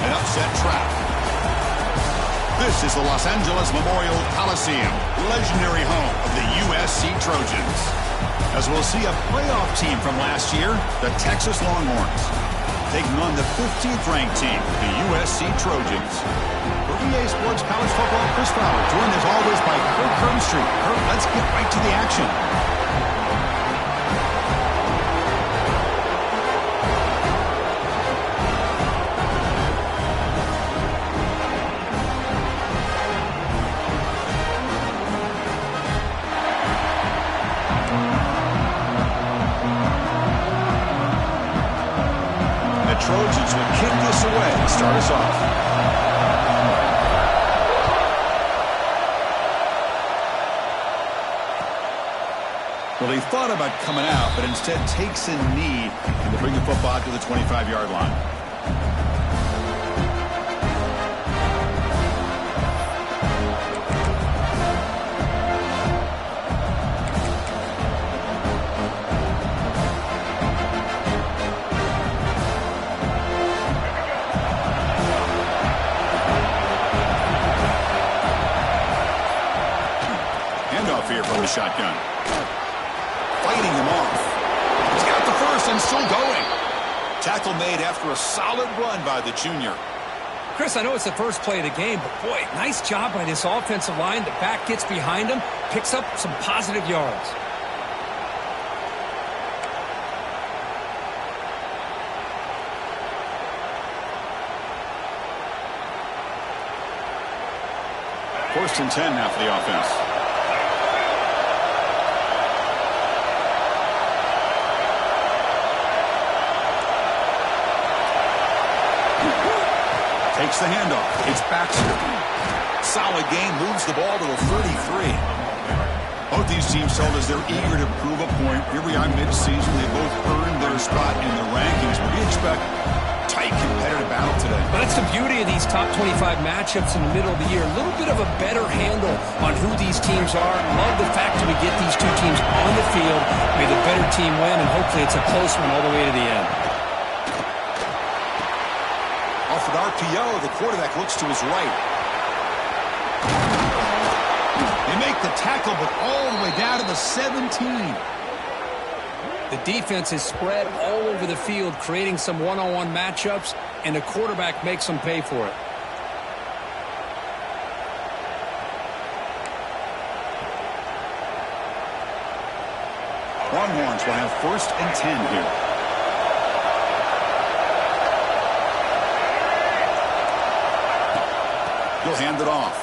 An upset trap. This is the Los Angeles Memorial Coliseum, legendary home of the USC Trojans. As we'll see a playoff team from last year, the Texas Longhorns, taking on the 15th ranked team, the USC Trojans. For EA Sports College Football, Chris Fowler, joined as always by Kurt Kernstreet. Kurt, let's get right to the action. Trojans will kick this away to start us off. Well, he thought about coming out, but instead takes a knee and to bring the football to the 25-yard line. Here from the shotgun. Fighting him off. He's got the first and still going. Tackle made after a solid run by the junior. Chris, I know it's the first play of the game, but boy, nice job by this offensive line. The back gets behind him, picks up some positive yards. First and 10 now for the offense. Takes the handoff. It's Baxter. Solid game, moves the ball to the 33. Both these teams told us they're eager to prove a point. Here we are mid-season. They both earned their spot in the rankings. But we expect tight competitive battle today. Well, that's the beauty of these top 25 matchups in the middle of the year. A little bit of a better handle on who these teams are. Love the fact that we get these two teams on the field. May the better team win, and hopefully it's a close one all the way to the end. Off an RPO, the quarterback looks to his right. They make the tackle, but all the way down to the 17. The defense is spread all over the field, creating some one-on-one matchups, and the quarterback makes them pay for it. Longhorns will have first and 10 here. He'll hand it off.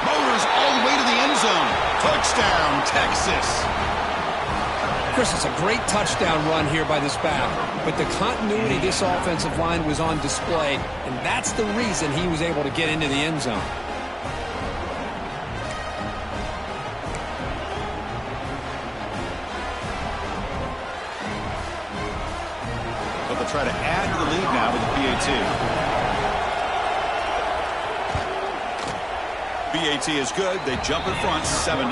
Motors all the way to the end zone. Touchdown, Texas. Chris, it's a great touchdown run here by this back, but the continuity of this offensive line was on display, and that's the reason he was able to get into the end zone. But they'll try to add to the lead now with the PAT. PAT is good. They jump in front, 7-0.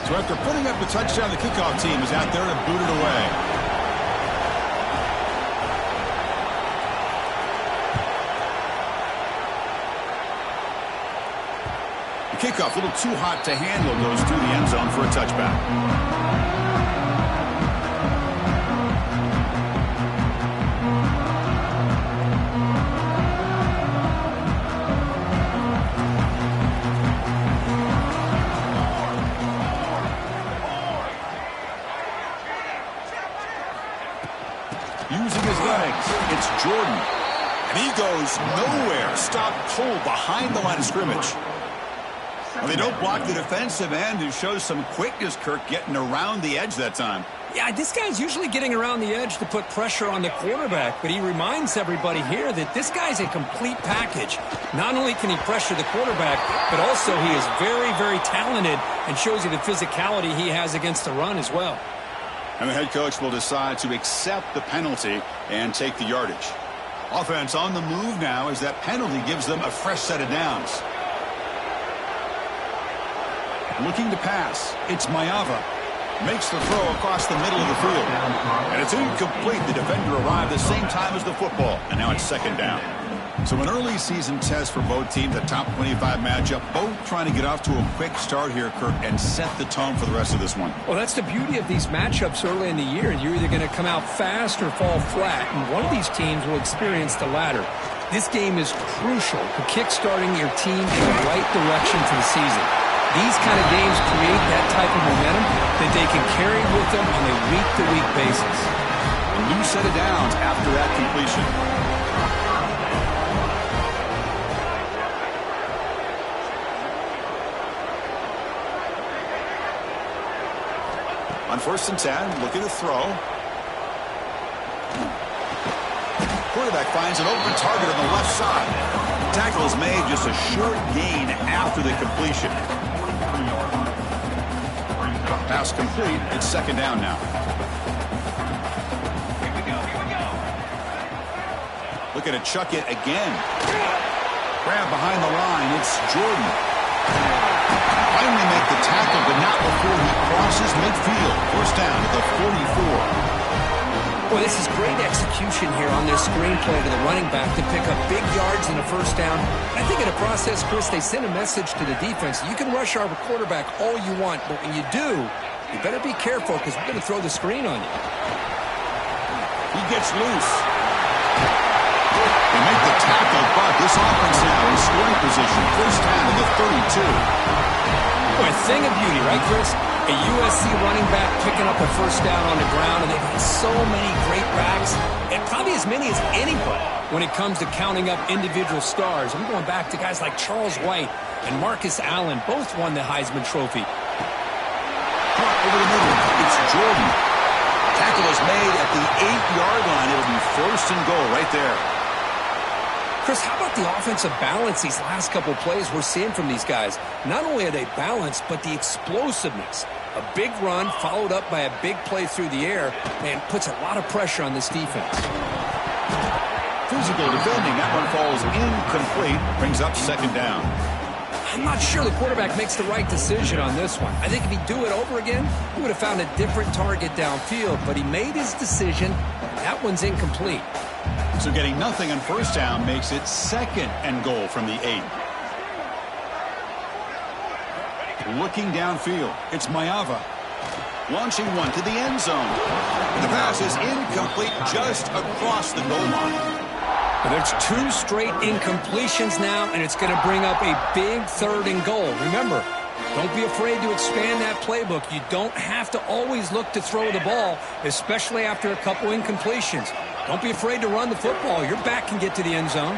So after putting up the touchdown, the kickoff team is out there to boot it away. The kickoff, a little too hot to handle, goes through the end zone for a touchback. Using his legs, it's Jordan. And he goes nowhere. Stop cold behind the line of scrimmage. Well, they don't block the defensive end, who shows some quickness, Kirk, getting around the edge that time. Yeah, this guy's usually getting around the edge to put pressure on the quarterback, but he reminds everybody here that this guy's a complete package. Not only can he pressure the quarterback, but also he is very, very talented and shows you the physicality he has against the run as well. And the head coach will decide to accept the penalty and take the yardage. Offense on the move now as that penalty gives them a fresh set of downs. Looking to pass, it's Mayava. Makes the throw across the middle of the field. And it's incomplete. The defender arrived the same time as the football. And now it's second down. So an early season test for both teams, a top 25 matchup. Both trying to get off to a quick start here, Kirk, and set the tone for the rest of this one. Well, that's the beauty of these matchups early in the year. You're either going to come out fast or fall flat, and one of these teams will experience the latter. This game is crucial for kick-starting your team in the right direction for the season. These kind of games create that type of momentum that they can carry with them on a week-to-week basis. A new set of downs after that completion. On 1st and 10, looking to throw. Quarterback finds an open target on the left side. Tackle is made, just a short gain after the completion. Pass complete. It's second down now. Looking to chuck it again. Grab behind the line. It's Jordan. Finally make the tackle, but not before he crosses midfield. First down at the 44. Well, this is great execution here on their screenplay to the running back to pick up big yards in a first down. I think in the process, Chris, they send a message to the defense. You can rush our quarterback all you want, but when you do, you better be careful because we're going to throw the screen on you. He gets loose. They make the tackle, but this offense now in scoring position. First down at the 32. Boy, a thing of beauty, right, Chris? A USC running back picking up a first down on the ground, and they've had so many great backs, and probably as many as anybody when it comes to counting up individual stars. I'm going back to guys like Charles White and Marcus Allen. Both won the Heisman Trophy. Caught over the middle. It's Jordan. Tackle is made at the 8-yard line. It'll be first and goal right there. Chris, how about the offensive balance these last couple plays we're seeing from these guys? Not only are they balanced, but the explosiveness. A big run followed up by a big play through the air, man, puts a lot of pressure on this defense. Physical defending. That one falls incomplete. Brings up second down. I'm not sure the quarterback makes the right decision on this one. I think if he'd do it over again, he would have found a different target downfield, but he made his decision. That one's incomplete. So getting nothing on first down makes it second and goal from the 8. Looking downfield, it's Mayava. Launching one to the end zone. The pass is incomplete just across the goal line. But there's 2 straight incompletions now, and it's going to bring up a big third and goal. Remember, don't be afraid to expand that playbook. You don't have to always look to throw the ball, especially after a couple incompletions. Don't be afraid to run the football. Your back can get to the end zone.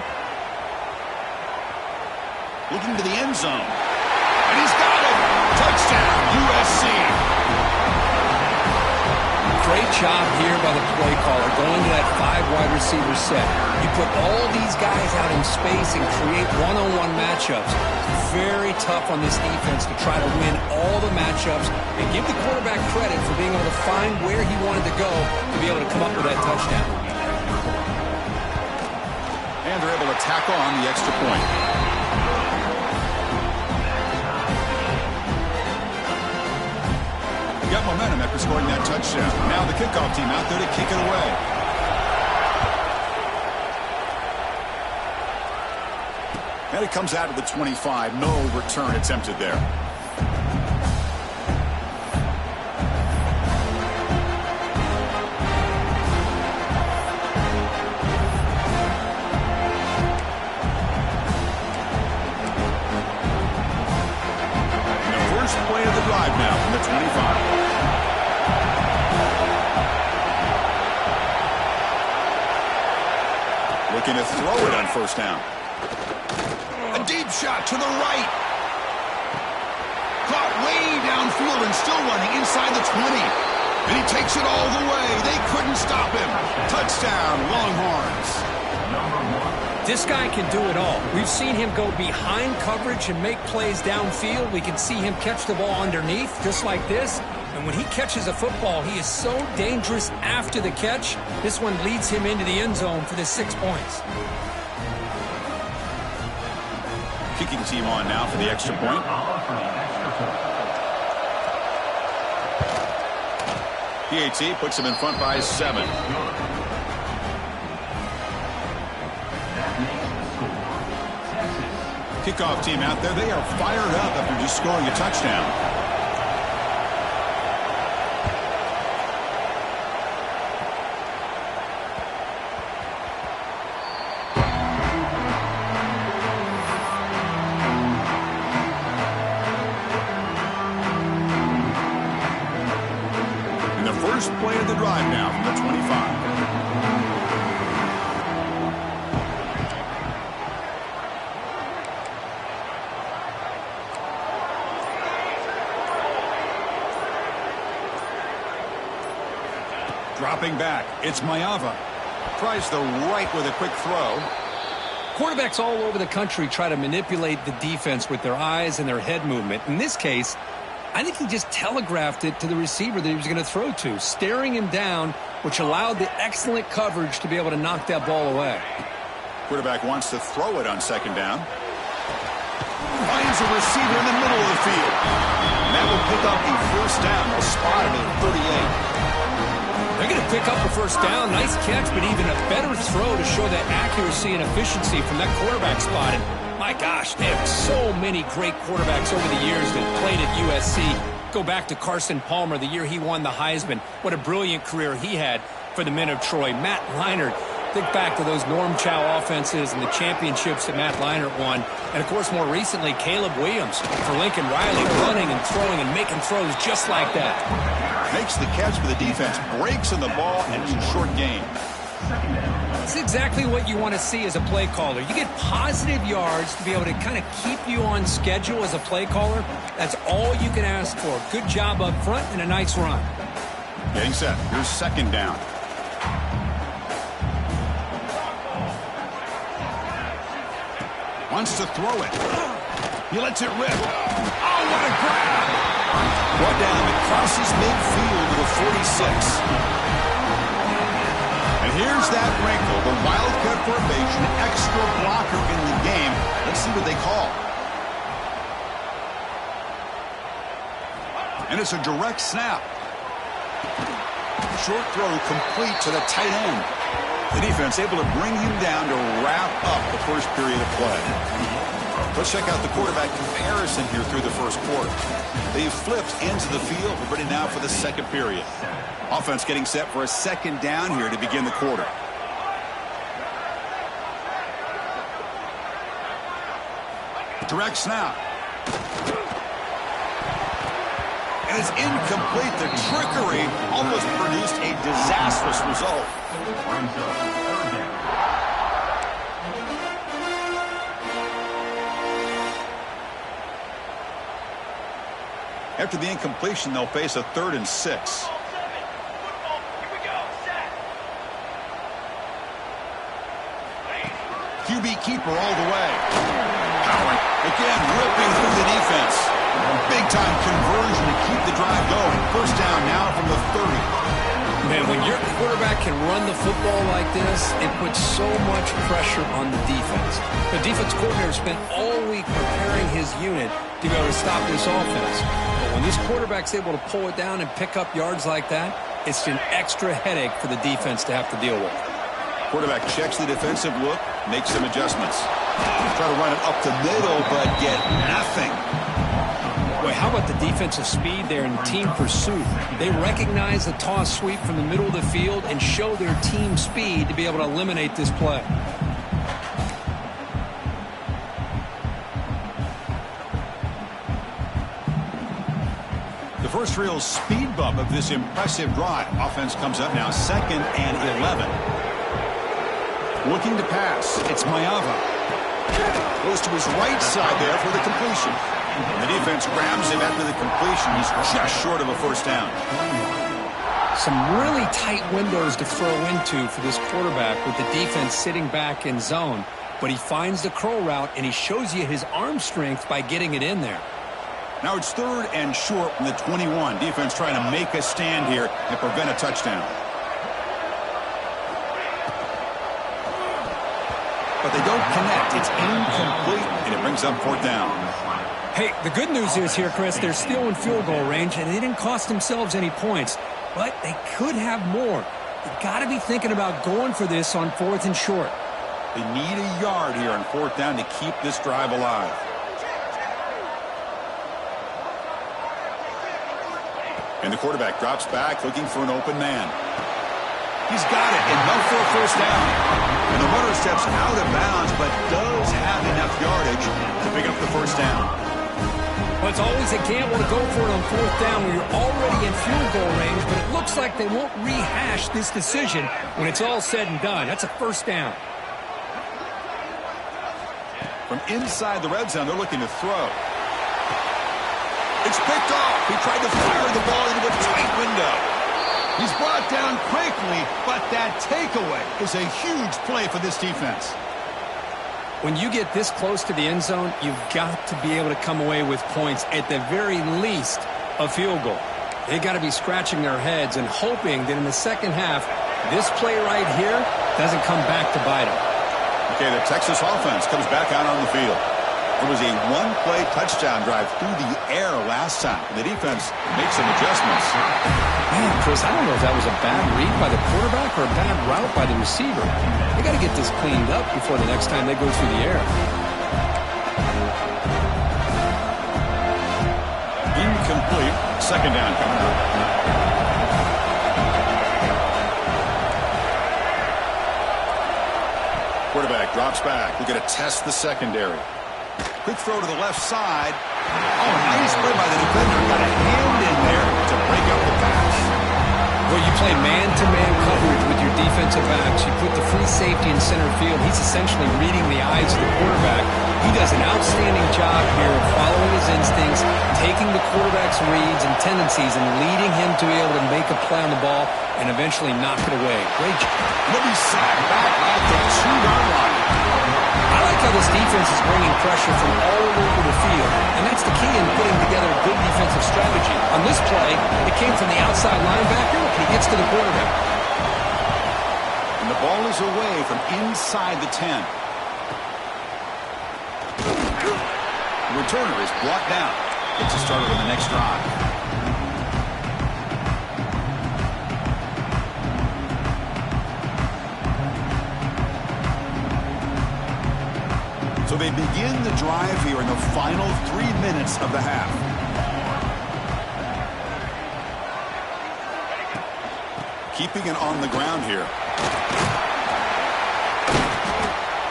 Looking to the end zone. And he's got it. Touchdown, USC. Great job here by the play caller going to that 5-wide receiver set. You put all these guys out in space and create one-on-one matchups. It's very tough on this defense to try to win all the matchups and give the quarterback credit for being able to find where he wanted to go to be able to come up with that touchdown. And they're able to tackle on the extra point. Got momentum after scoring that touchdown. Now the kickoff team out there to kick it away. And it comes out of the 25. No return attempted there. And the first play of the drive now from the 25. Looking to throw it on first down. A deep shot to the right. Caught way downfield and still running inside the 20. And he takes it all the way. They couldn't stop him. Touchdown, Longhorns. This guy can do it all. We've seen him go behind coverage and make plays downfield. We can see him catch the ball underneath, just like this. And when he catches a football, he is so dangerous after the catch. This one leads him into the end zone for the 6 points. Kicking team on now for the extra point. PAT puts them in front by 7. Kickoff team out there. They are fired up after just scoring a touchdown. First play of the drive now from the 25. Dropping back, it's Mayava. Tries the right with a quick throw. Quarterbacks all over the country try to manipulate the defense with their eyes and their head movement. In this case, I think he just telegraphed it to the receiver that he was going to throw to, staring him down, which allowed the excellent coverage to be able to knock that ball away. Quarterback wants to throw it on second down. Finds a receiver in the middle of the field. And that will pick up a first down. A spot at the 38. They're going to pick up a first down. Nice catch, but even a better throw to show that accuracy and efficiency from that quarterback spot. And my gosh, they have so many great quarterbacks over the years that played at USC. Go back to Carson Palmer, the year he won the Heisman. What a brilliant career he had for the men of Troy. Matt Leinart, think back to those Norm Chow offenses and the championships that Matt Leinart won. And, of course, more recently, Caleb Williams for Lincoln Riley, running and throwing and making throws just like that. Makes the catch for the defense, breaks in the ball, and it's a short gain. That's exactly what you want to see as a play caller. You get positive yards to be able to kind of keep you on schedule as a play caller. That's all you can ask for. Good job up front and a nice run. Getting set. Here's second down. Wants to throw it. He lets it rip. Oh, what a grab! Brought down and crosses midfield to the 46. Here's that wrinkle, the wildcat formation, extra blocker in the game. Let's see what they call. And it's a direct snap. Short throw complete to the tight end. The defense able to bring him down to wrap up the first period of play. Let's check out the quarterback comparison here through the first quarter. They've flipped into the field. We're ready now for the second period. Offense getting set for a second down here to begin the quarter. Direct snap. And it's incomplete. The trickery almost produced a disastrous result. After the incompletion, they'll face a 3rd and 6. QB keeper all the way. Howard again ripping through the defense. Big-time conversion to keep the drive going. First down now from the 30. Man, when your quarterback can run the football like this, it puts so much pressure on the defense. The defense coordinator spent all week preparing his unit to be able to stop this offense. But when this quarterback's able to pull it down and pick up yards like that, it's an extra headache for the defense to have to deal with. Quarterback checks the defensive look, makes some adjustments. Try to run it up the middle, but get nothing. Boy, how about the defensive speed there in team pursuit? They recognize the toss sweep from the middle of the field and show their team speed to be able to eliminate this play. The first real speed bump of this impressive drive. Offense comes up now 2nd and 11. Looking to pass. It's Mayava. Goes to his right side there for the completion. The defense grabs him after the completion. He's just short of a first down. Some really tight windows to throw into for this quarterback with the defense sitting back in zone. But he finds the curl route, and he shows you his arm strength by getting it in there. Now it's 3rd and short from the 21. Defense trying to make a stand here and prevent a touchdown. But they don't connect. It's incomplete, and it brings up 4th down. Hey, the good news is here, Chris, they're still in field goal range, and they didn't cost themselves any points. But they could have more. You got to be thinking about going for this on 4th and short. They need a yard here on 4th down to keep this drive alive. And the quarterback drops back, looking for an open man. He's got it, enough for a first down. And the runner steps out of bounds, but does have enough yardage to pick up the first down. Well, it's always a gamble to go for it on 4th down when you're already in field goal range, but it looks like they won't rehash this decision when it's all said and done. That's a first down. From inside the red zone, they're looking to throw. It's picked off. He tried to fire the ball into a tight window. He's brought down quickly, but that takeaway is a huge play for this defense. When you get this close to the end zone, you've got to be able to come away with points, at the very least, a field goal. They've got to be scratching their heads and hoping that in the second half, this play right here doesn't come back to bite them. Okay, the Texas offense comes back out on the field. It was a one-play touchdown drive through the air last time. The defense makes some adjustments. Man, Chris, I don't know if that was a bad read by the quarterback or a bad route by the receiver. They got to get this cleaned up before the next time they go through the air. Incomplete. Second down coming up. Quarterback drops back. We're going to test the secondary. Quick throw to the left side. Oh, nice play by the defender. Got a hand in there to break up the pass. Well, you play man-to-man coverage with your defensive backs. You put the free safety in center field. He's essentially reading the eyes of the quarterback. He does an outstanding job here of following his instincts, taking the quarterback's reads and tendencies, and leading him to be able to make a play on the ball and eventually knock it away. Great job. He'll be sacked back at the 2-yard line. I like how this defense is bringing pressure from all over the field, and that's the key in putting together a good defensive strategy. On this play, it came from the outside linebacker, and he gets to the quarterback. And the ball is away from inside the 10. The returner is brought down. Gets us started on the next drive. So they begin the drive here in the final 3 minutes of the half. Keeping it on the ground here.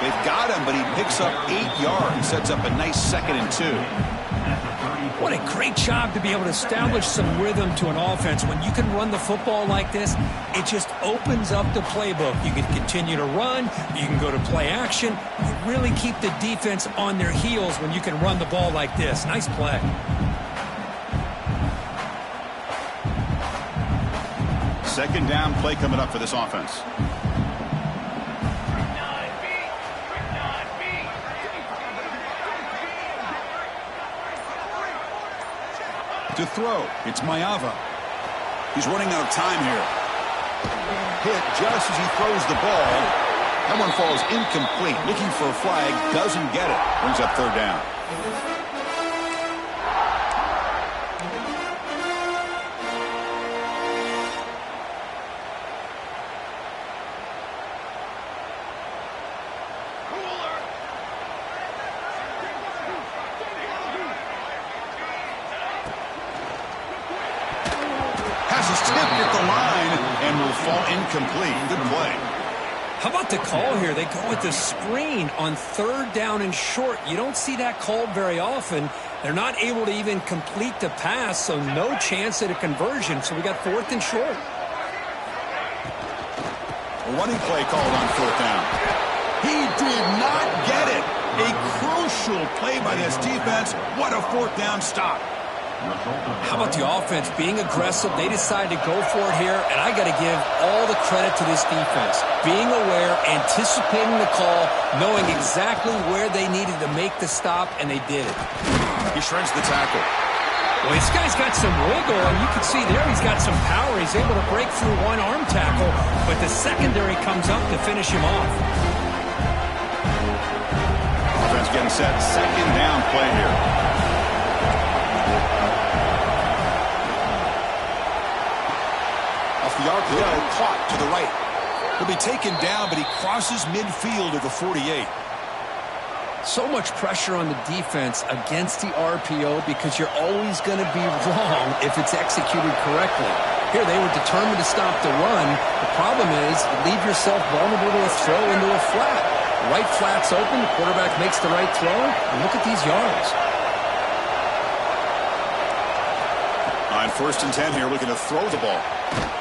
They've got him, but he picks up 8 yards. Sets up a nice 2nd and 2. What a great job to be able to establish some rhythm to an offense. When you can run the football like this, it just opens up the playbook. You can continue to run. You can go to play action. You really keep the defense on their heels when you can run the ball like this. Nice play. Second down play coming up for this offense. To throw, it's Mayava. He's running out of time here. Hit just as he throws the ball. That one falls incomplete. Looking for a flag, doesn't get it. Brings up 3rd down. Incomplete. Good play. How about the call here? They go with the screen on 3rd down and short. You don't see that called very often. They're not able to even complete the pass, so no chance at a conversion. So we got 4th and short. A running play called on 4th down. He did not get it. A crucial play by this defense. What a 4th down stop. How about the offense being aggressive? They decided to go for it here, and I got to give all the credit to this defense. Being aware, anticipating the call, knowing exactly where they needed to make the stop, and they did it. He shreds the tackle. Well, this guy's got some wiggle, and you can see there he's got some power. He's able to break through one arm tackle, but the secondary comes up to finish him off. Offense getting set. Second down play here. caught to the right. He'll be taken down, but he crosses midfield of the 48. So much pressure on the defense against the RPO because you're always going to be wrong if it's executed correctly. Here, they were determined to stop the run. The problem is you leave yourself vulnerable to a throw into a flat. The right flat's open, the quarterback makes the right throw, and look at these yards. On 1st and 10 here, looking to throw the ball.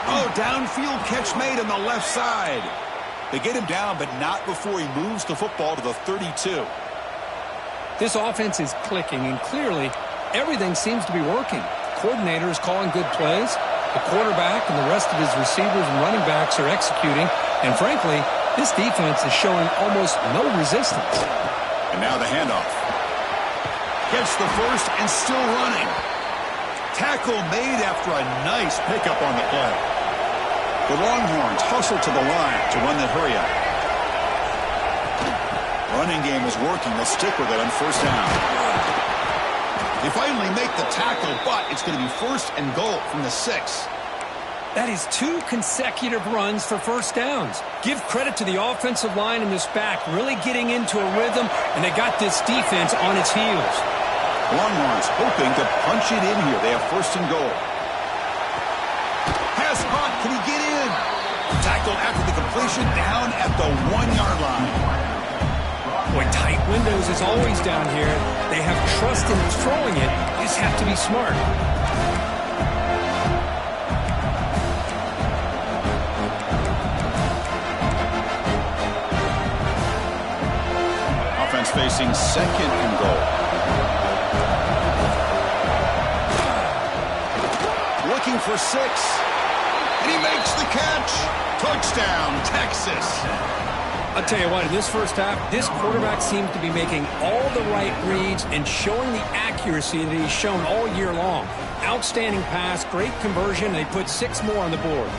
Oh, downfield catch made on the left side. They get him down, but not before he moves the football to the 32. This offense is clicking, and clearly everything seems to be working. The coordinator is calling good plays. The quarterback and the rest of his receivers and running backs are executing. And frankly, this defense is showing almost no resistance. And now the handoff. Gets the first and still running. Tackle made after a nice pickup on the play. The Longhorns hustle to the line to run the hurry up. Running game is working. They'll stick with it on 1st down. They finally make the tackle, but it's going to be 1st and goal from the 6. That is 2 consecutive runs for 1st downs. Give credit to the offensive line and this back really getting into a rhythm, and they got this defense on its heels. Longhorns hoping to punch it in here. They have 1st and goal. Pass caught. Can he get in? Tackled after the completion down at the 1-yard line. Boy, tight windows is always down here. They have trust in throwing it. You just have to be smart. Offense facing 2nd and goal. Looking for 6. And he makes the catch. Touchdown, Texas. I'll tell you what, in this first half, this quarterback seems to be making all the right reads and showing the accuracy that he's shown all year long. Outstanding pass, great conversion, and they put 6 more on the board.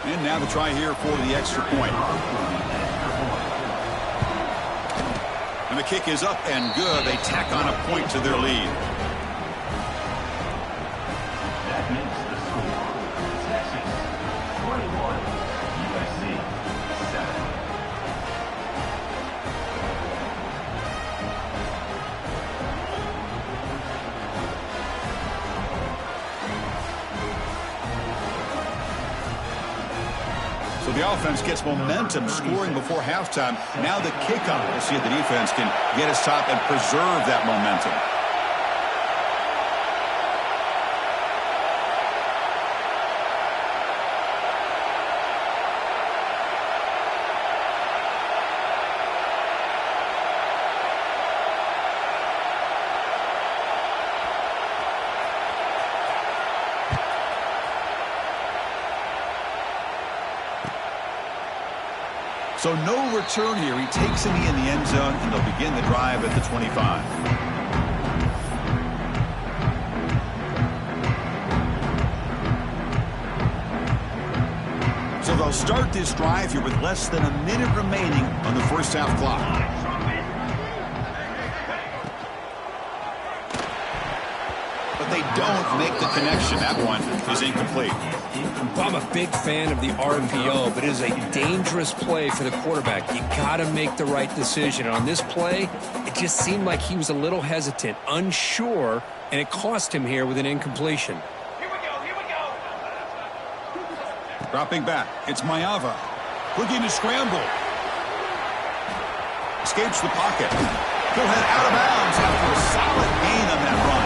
And now the try here for the extra point. And the kick is up and good. They tack on a point to their lead. So the offense gets momentum, scoring before halftime. Now the kickoff. We'll see if the defense can get his top and preserve that momentum. So no return here. He takes it in the end zone, and they'll begin the drive at the 25. So they'll start this drive here with less than a minute remaining on the first half clock. But they don't make the connection. That one is incomplete. Well, I'm a big fan of the RPO, but it is a dangerous play for the quarterback. You got to make the right decision. On this play, it just seemed like he was a little hesitant, unsure, and it cost him here with an incompletion. Here we go. Dropping back, it's Maeva. Looking to scramble. Escapes the pocket. He'll head out of bounds after a solid gain on that run.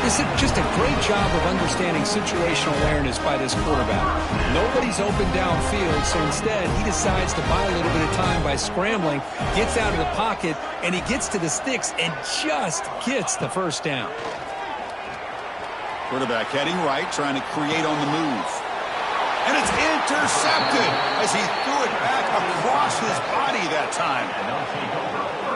This is just a great job of understanding situational awareness by this quarterback. Nobody's open downfield, so instead he decides to buy a little bit of time by scrambling, gets out of the pocket, and he gets to the sticks and just gets the first down. Quarterback heading right, trying to create on the move. And it's intercepted as he threw it back across his body that time.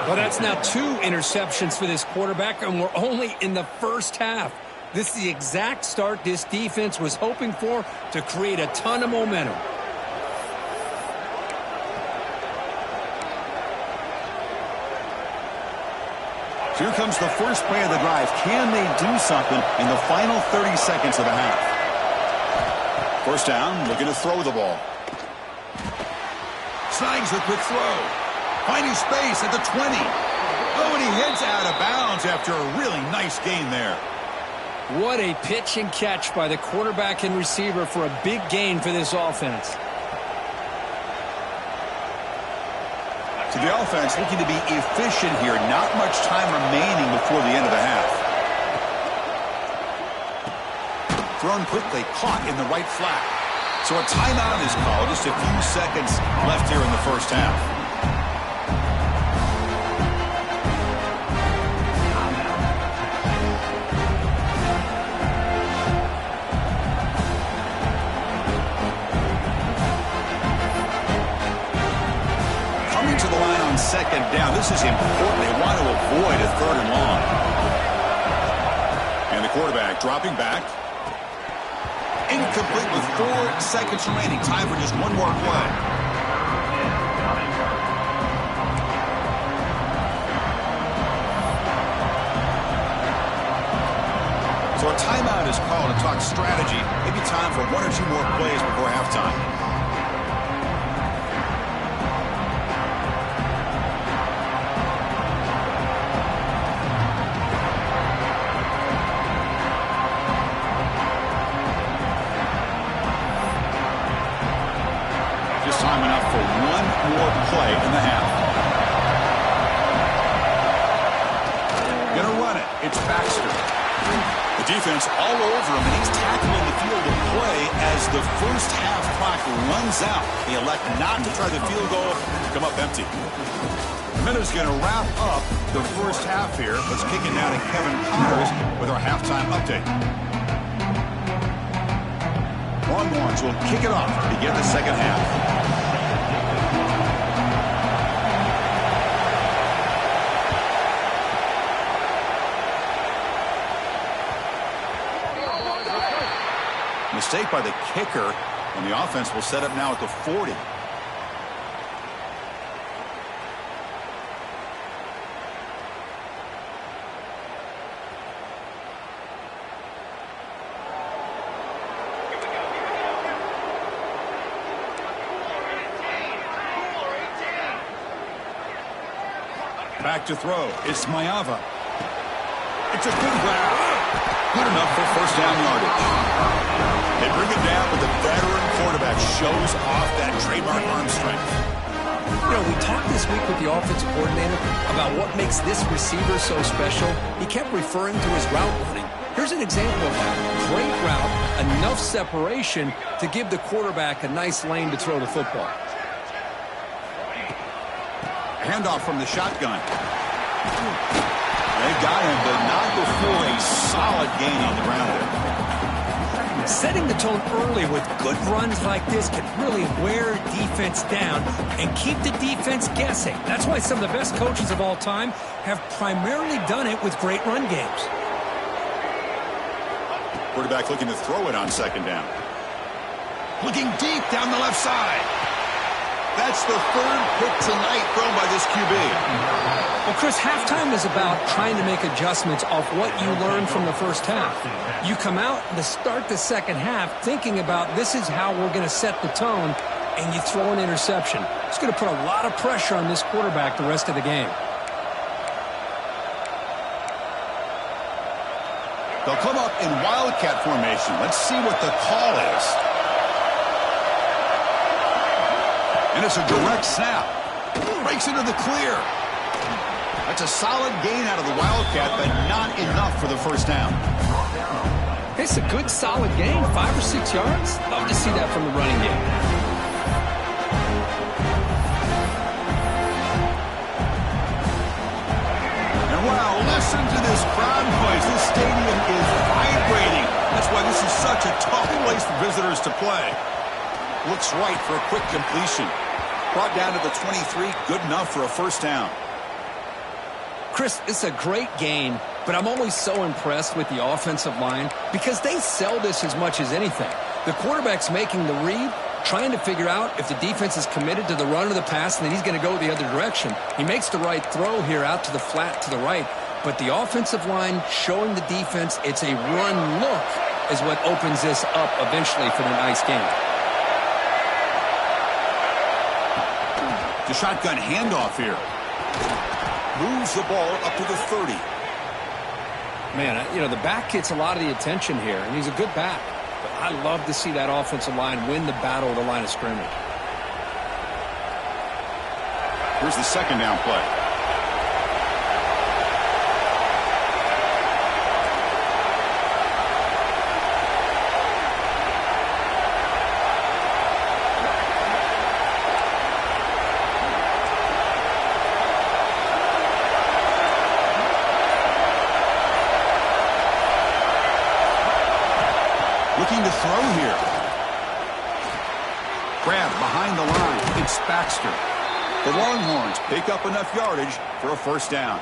Well, that's now 2 interceptions for this quarterback, and we're only in the first half. This is the exact start this defense was hoping for to create a ton of momentum. Here comes the first play of the drive. Can they do something in the final 30 seconds of the half? First down, looking to throw the ball. Snags the quick throw. Finding space at the 20. Oh, and he heads out of bounds after a really nice gain there. What a pitch and catch by the quarterback and receiver for a big gain for this offense. So the offense looking to be efficient here. Not much time remaining before the end of the half. Thrown quickly, caught in the right flat. So a timeout is called. Just a few seconds left here in the first half. Coming to the line on second down. This is important. They want to avoid a third and long. And the quarterback dropping back. Incomplete with 4 seconds remaining. Time for just one more play. So a timeout is called to talk strategy. Maybe time for 1 or 2 more plays before halftime. Time enough for 1 more play in the half. Gonna run it. It's Baxter. The defense all over him, and he's tackling the field of play as the first half clock runs out. They elect not to try the field goal to come up empty. Minute's gonna wrap up the first half here. Let's kick it down to Kevin Connors with our halftime update. Longhorns will kick it off to begin the second half. Mistake by the kicker, and the offense will set up now at the 40. Back to throw. It's Mayava. It's a good grab. Good enough for first down yardage. They bring it down, but the veteran quarterback shows off that trademark arm strength. You know, we talked this week with the offensive coordinator about what makes this receiver so special. He kept referring to his route running. Here's an example of that. Great route, enough separation to give the quarterback a nice lane to throw the football. Handoff from the shotgun. They got him, but not before a solid gain on the ground there. Setting the tone early with good runs like this can really wear defense down and keep the defense guessing. That's why some of the best coaches of all time have primarily done it with great run games. Quarterback looking to throw it on second down. Looking deep down the left side. That's the third pick tonight thrown by this QB. Well, Chris, halftime is about trying to make adjustments off what you learned from the first half. You come out to start the second half thinking about this is how we're going to set the tone, and you throw an interception. It's going to put a lot of pressure on this quarterback the rest of the game. They'll come up in wildcat formation. Let's see what the call is. And it's a direct snap. Breaks into the clear. That's a solid gain out of the wildcat, but not enough for the first down. It's a good, solid gain, 5 or 6 yards. Love to see that from the running game. And wow, listen to this crowd noise. This stadium is vibrating. That's why this is such a tough place for visitors to play. Looks right for a quick completion. Brought down to the 23, good enough for a first down. Chris, it's a great gain, but I'm always so impressed with the offensive line because they sell this as much as anything. The quarterback's making the read, trying to figure out if the defense is committed to the run or the pass, and then he's going to go the other direction. He makes the right throw here out to the flat to the right. But the offensive line showing the defense it's a run look is what opens this up eventually for the nice game. The shotgun handoff here. Moves the ball up to the 30. Man, the back gets a lot of the attention here, and he's a good back. But I love to see that offensive line win the battle of the line of scrimmage. Here's the second down play. Looking to throw here. Grab behind the line. It's Baxter. The Longhorns pick up enough yardage for a first down.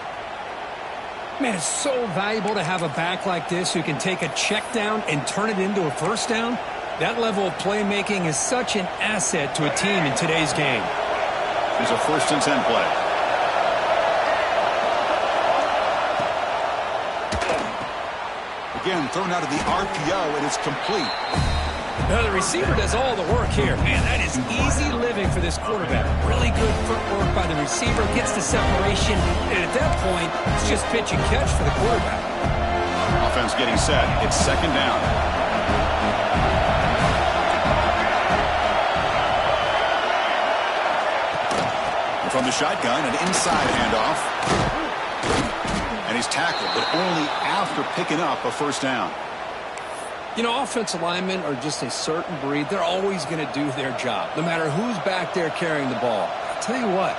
Man, it's so valuable to have a back like this who can take a check down and turn it into a first down. That level of playmaking is such an asset to a team in today's game. Here's a 1st and 10 play. Again, thrown out of the RPO, and it's complete. Now, the receiver does all the work here. Man, that is easy living for this quarterback. Really good footwork by the receiver, gets the separation, and at that point, it's just pitch and catch for the quarterback. Offense getting set. It's second down. From the shotgun, an inside handoff. And he's tackled, but only after picking up a first down. Offensive linemen are just a certain breed. They're always going to do their job, no matter who's back there carrying the ball. I'll tell you what,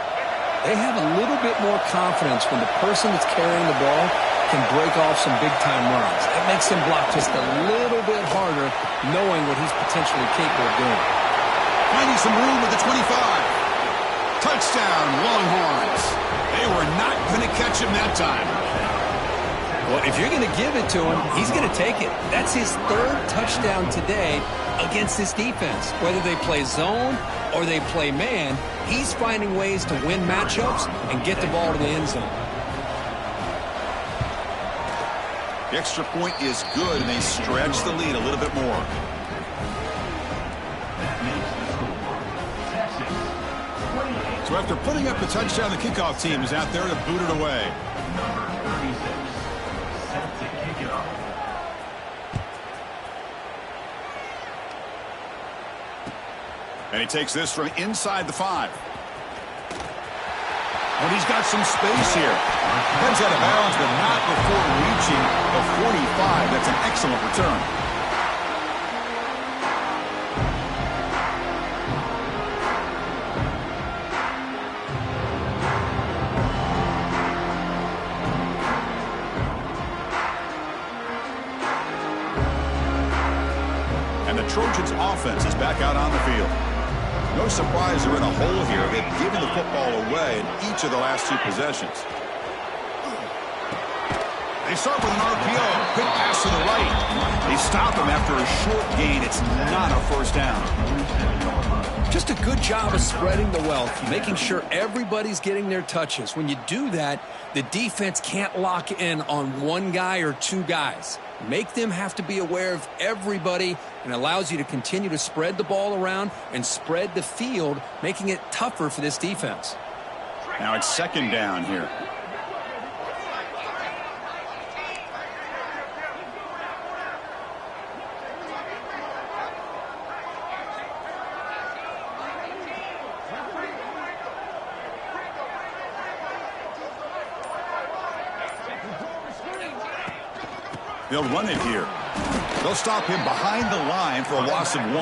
they have a little bit more confidence when the person that's carrying the ball can break off some big-time runs. It makes him block just a little bit harder, knowing what he's potentially capable of doing. Finding some room at the 25. Touchdown, Longhorns. They were not going to catch him that time. Well, if you're going to give it to him, he's going to take it. That's his 3rd touchdown today against this defense. Whether they play zone or they play man, he's finding ways to win matchups and get the ball to the end zone. The extra point is good, and they stretch the lead a little bit more. So after putting up the touchdown, the kickoff team is out there to boot it away. And he takes this from inside the 5. But he's got some space here. Heads out of bounds, but not before reaching the 45. That's an excellent return. And the Trojans' offense is back out on the field. No surprise they're in a hole here. They've given the football away in each of the last 2 possessions. They start with an RPO. Quick pass to the right. They stop him after a short gain. It's not a first down. Just a good job of spreading the wealth, making sure everybody's getting their touches. When you do that, the defense can't lock in on one guy or 2 guys. Make them have to be aware of everybody, and allows you to continue to spread the ball around and spread the field, making it tougher for this defense. Now it's second down here. They'll run it here. They'll stop him behind the line for a loss of 1.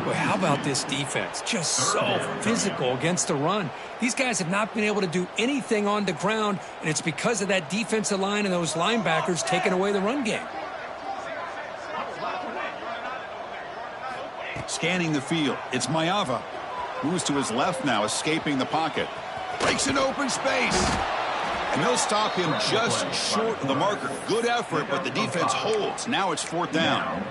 Boy, how about this defense? Just so physical against the run. These guys have not been able to do anything on the ground, and it's because of that defensive line and those linebackers taking away the run game. Scanning the field. It's Mayava. Moves to his left now, escaping the pocket. Breaks an open space. And they'll stop him just short of the marker. Good effort, but the defense holds. Now it's 4th down.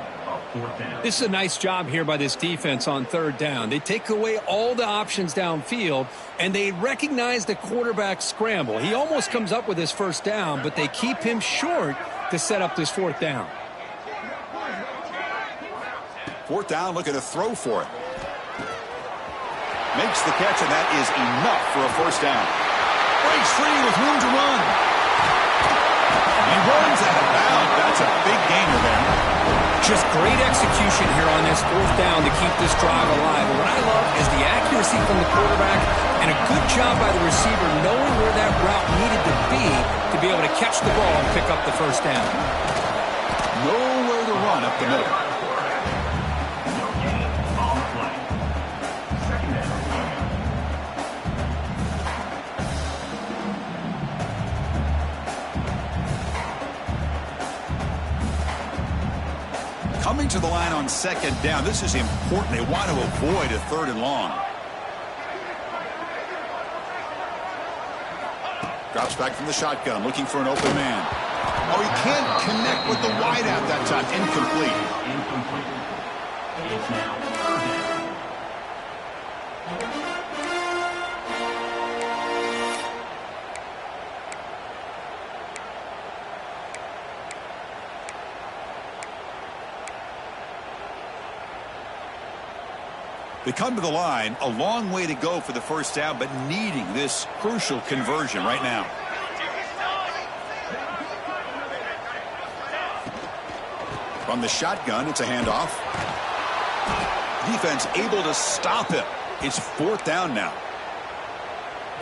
This is a nice job here by this defense on third down. They take away all the options downfield, and they recognize the quarterback scramble. He almost comes up with his first down, but they keep him short to set up this fourth down. Fourth down, looking to throw for it. Makes the catch, and that is enough for a first down. Breaks free with room to run. He runs out of bounds. That's a big gainer there. Just great execution here on this fourth down to keep this drive alive. And what I love is the accuracy from the quarterback and a good job by the receiver knowing where that route needed to be able to catch the ball and pick up the first down. Nowhere to run up the middle. Coming to the line on second down. This is important. They want to avoid a third and long. Drops back from the shotgun, looking for an open man. Oh, he can't connect with the wideout that time. Incomplete. It's now third down. They come to the line, a long way to go for the first down, but needing this crucial conversion right now. From the shotgun, it's a handoff. Defense able to stop him. It's fourth down now.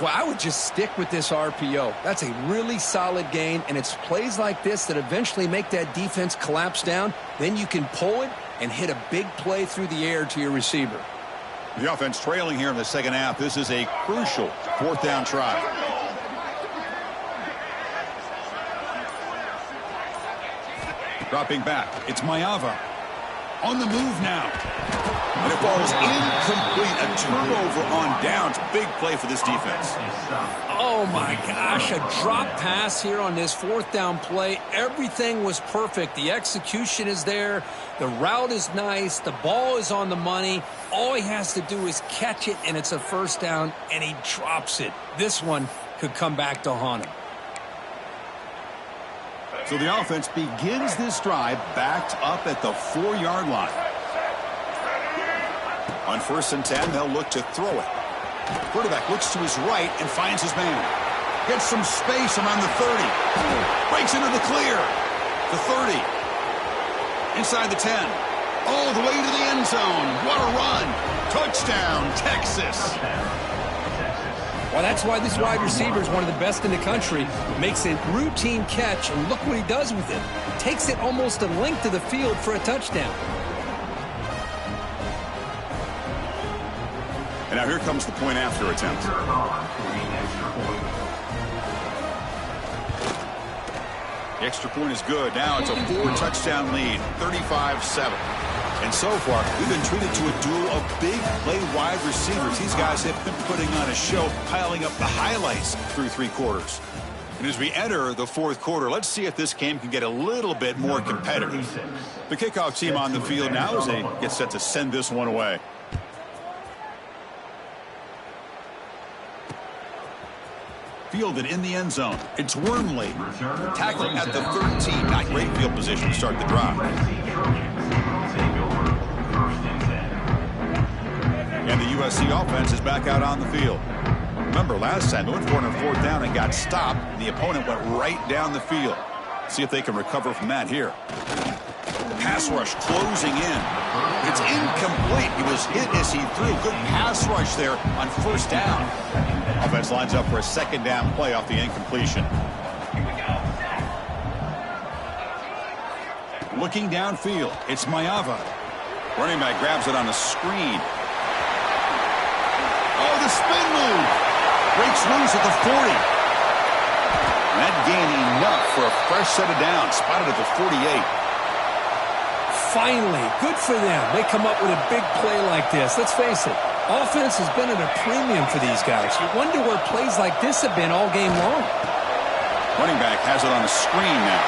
Well, I would just stick with this RPO. That's a really solid gain, and it's plays like this that eventually make that defense collapse down. Then you can pull it and hit a big play through the air to your receiver. The offense trailing here in the second half. This is a crucial fourth down try. Dropping back. It's Maeva. On the move now. And it falls incomplete. A turnover on downs. Big play for this defense. Oh, my gosh. A drop pass here on this fourth down play. Everything was perfect. The execution is there. The route is nice. The ball is on the money. All he has to do is catch it, and it's a first down, and he drops it. This one could come back to haunt him. So the offense begins this drive backed up at the 4-yard line. On 1st and 10, they'll look to throw it. Quarterback looks to his right and finds his man. Gets some space around the 30. Breaks into the clear. The 30. Inside the 10. All the way to the end zone. What a run. Touchdown, Texas. Well, that's why this wide receiver is one of the best in the country. Makes a routine catch, and look what he does with it. Takes it almost a length of the field for a touchdown. And now here comes the point after attempt. The extra point is good. Now it's a 4-touchdown lead, 35-7. And so far, we've been treated to a duel of big play wide receivers. These guys have been putting on a show, piling up the highlights through 3 quarters. And as we enter the 4th quarter, let's see if this game can get a little bit more competitive. The kickoff team on the field now as they get set to send this one away. Fielded in the end zone. It's Wormley. Tackling at the 13. Not great field position to start the drive. And the USC offense is back out on the field. Remember, last time they went for it on 4th down and got stopped. The opponent went right down the field. See if they can recover from that here. Pass rush closing in. It's incomplete. He was hit as he threw. Good pass rush there on 1st down. Offense lines up for a 2nd down play off the incompletion. Looking downfield, it's Maeva. Running back grabs it on the screen. Oh, the spin move. Breaks loose at the 40. And that gained enough for a fresh set of downs. Spotted at the 48. Finally, good for them. They come up with a big play like this. Let's face it, offense has been at a premium for these guys. You wonder where plays like this have been all game long. Running back has it on the screen now.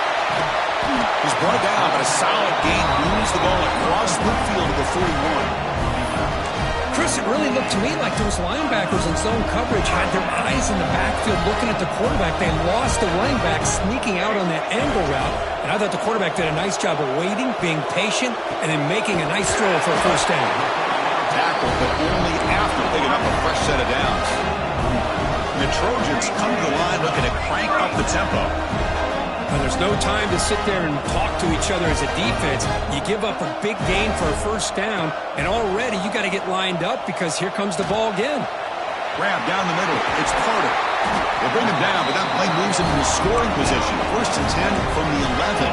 He's brought down, but a solid gain moves the ball across midfield to the 41. Chris, it really looked to me like those linebackers in zone coverage had their eyes in the backfield looking at the quarterback. They lost the running back sneaking out on that angle route. And I thought the quarterback did a nice job of waiting, being patient, and then making a nice throw for a first down. Tackle, but only after picking up a fresh set of downs. The Trojans come to the line looking to crank up the tempo. And there's no time to sit there and talk to each other as a defense. You give up a big gain for a first down, and already you got to get lined up because here comes the ball again. Grab down the middle. It's Carter. They bring him down, but that play moves him into scoring position. First and 10 from the 11.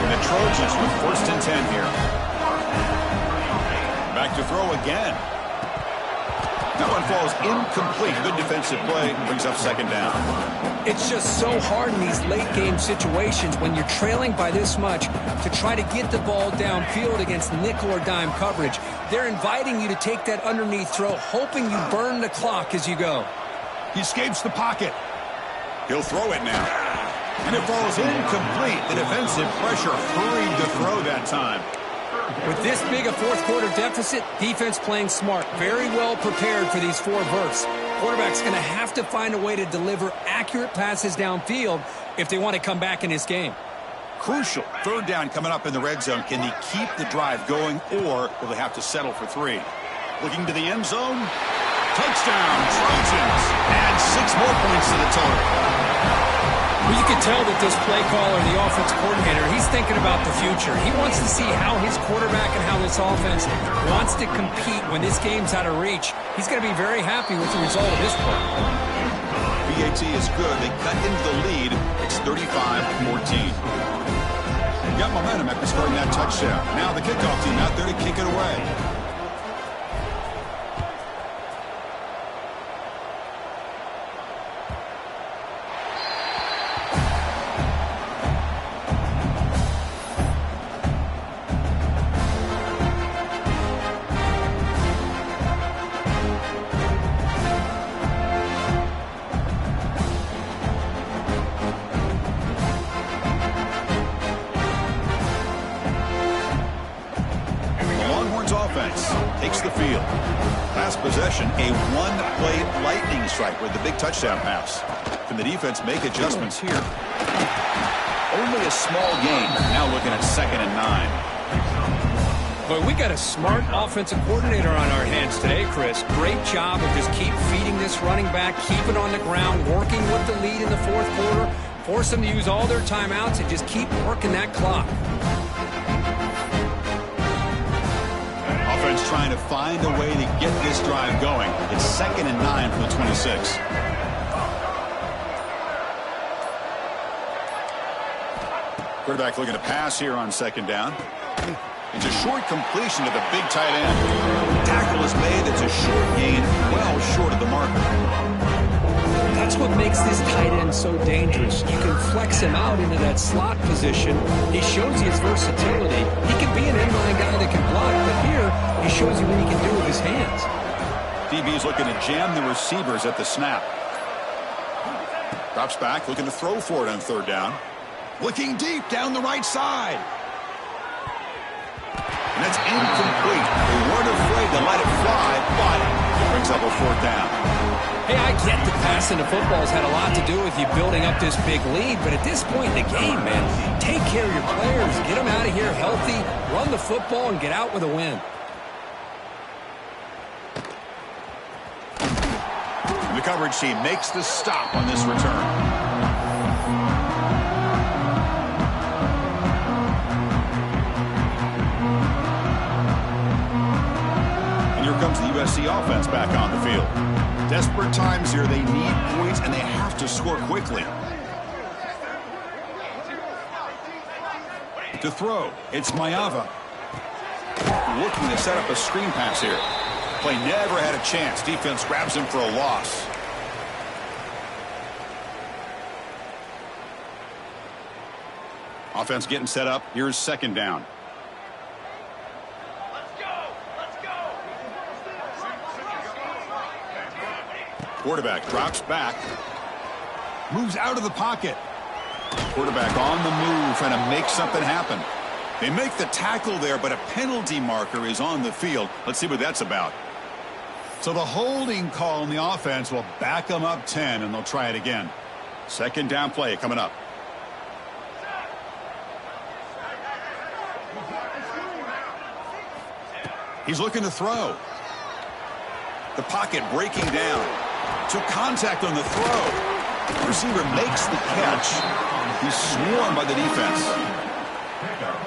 And the Trojans with first and 10 here. Back to throw again. That one falls incomplete. Good defensive play. Brings up second down. It's just so hard in these late-game situations when you're trailing by this much to try to get the ball downfield against nickel or dime coverage. They're inviting you to take that underneath throw, hoping you burn the clock as you go. He escapes the pocket. He'll throw it now. And it falls incomplete. The defensive pressure hurried to throw that time. With this big a fourth-quarter deficit, defense playing smart, very well prepared for these four verts. Quarterback's going to have to find a way to deliver accurate passes downfield if they want to come back in this game. Crucial. Third down coming up in the red zone. Can they keep the drive going, or will they have to settle for 3? Looking to the end zone. Touchdown, Trojans. Add 6 more points to the total. Well, you can tell that this play caller, the offense coordinator, he's thinking about the future. He wants to see how his quarterback and how this offense wants to compete when this game's out of reach. He's going to be very happy with the result of this play. PAT is good. They cut into the lead. It's 35-14. Got momentum after scoring that touchdown. Now the kickoff team out there to kick it away. Takes the field. Last possession, a one-play lightning strike with the big touchdown pass. Can the defense make adjustments here? Only a small gain. Now looking at 2nd and 9. Boy, we got a smart offensive coordinator on our hands today, Chris. Great job of just keep feeding this running back, keep it on the ground, working with the lead in the fourth quarter, force them to use all their timeouts and just keep working that clock. Offense trying to find a way to get this drive going. It's 2nd and 9 from the 26. Quarterback looking to pass here on 2nd down. It's a short completion to the big tight end. Tackle is made. It's a short gain, well short of the marker. That's what makes this tight end so dangerous. You can flex him out into that slot position. He shows you his versatility. He can be an end-line guy that can block, but here he shows you what he can do with his hands. DB's looking to jam the receivers at the snap. Drops back, looking to throw for it on 3rd down. Looking deep down the right side. And that's incomplete. They weren't afraid to let it fly, but it brings up a 4th down. Hey, I get that passing the football's had a lot to do with you building up this big lead, but at this point in the game, man, take care of your players, get them out of here healthy, run the football, and get out with a win. The coverage team makes the stop on this return. And here comes the USC offense back on the field. Desperate times here. They need points, and they have to score quickly. To throw, it's Mayava. Looking to set up a screen pass here. Play never had a chance. Defense grabs him for a loss. Offense getting set up. Here's 2nd down. Quarterback drops back. Moves out of the pocket. Quarterback on the move, trying to make something happen. They make the tackle there, but a penalty marker is on the field. Let's see what that's about. So the holding call in the offense will back them up 10, and they'll try it again. Second down play coming up. He's looking to throw. The pocket breaking down. Took contact on the throw. Receiver makes the catch. He's swarmed by the defense.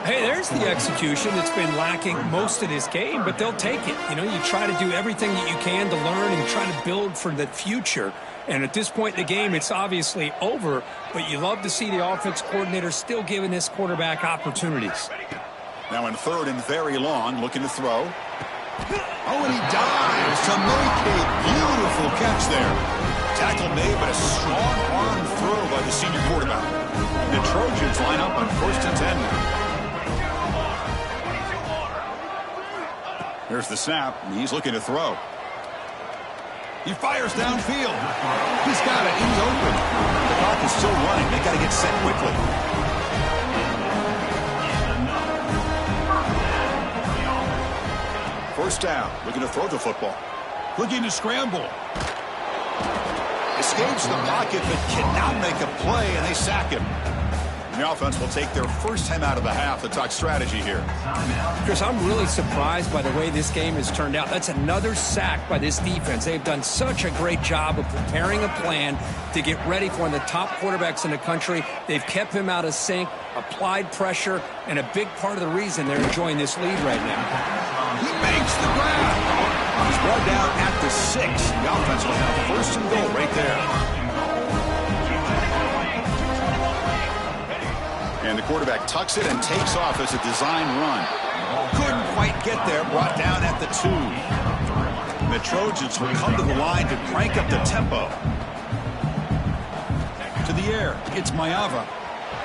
Hey, there's the execution that's been lacking most of this game, but they'll take it. You know, you try to do everything that you can to learn and try to build for the future. And at this point in the game, it's obviously over, but you love to see the offense coordinator still giving this quarterback opportunities. Now in third and very long, looking to throw. Oh, and he dives to make a beautiful catch there. Tackle made, but a strong arm throw by the senior quarterback. The Trojans line up on 1st and 10 now. Here's the snap. He's looking to throw. He fires downfield. He's got it in the open. The clock is still running. They got to get set quickly. First down. Looking to throw the football. Looking to scramble. Escapes the pocket but cannot make a play, and they sack him. And the offense will take their first time out of the half to talk strategy here. Chris, I'm really surprised by the way this game has turned out. That's another sack by this defense. They've done such a great job of preparing a plan to get ready for one of the top quarterbacks in the country. They've kept him out of sync, applied pressure, and a big part of the reason they're enjoying this lead right now. He makes the grab. He's brought down at the 6. The offense will have first and goal right there. And the quarterback tucks it and takes off as a design run. Couldn't quite get there, brought down at the 2. And the Trojans will come to the line to crank up the tempo. To the air, it's Mayava.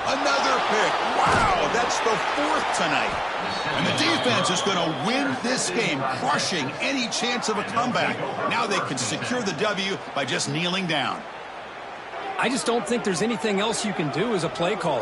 Another pick. Wow, that's the 4th tonight. And the defense is going to win this game, crushing any chance of a comeback. Now they can secure the W by just kneeling down. I just don't think there's anything else you can do as a play caller.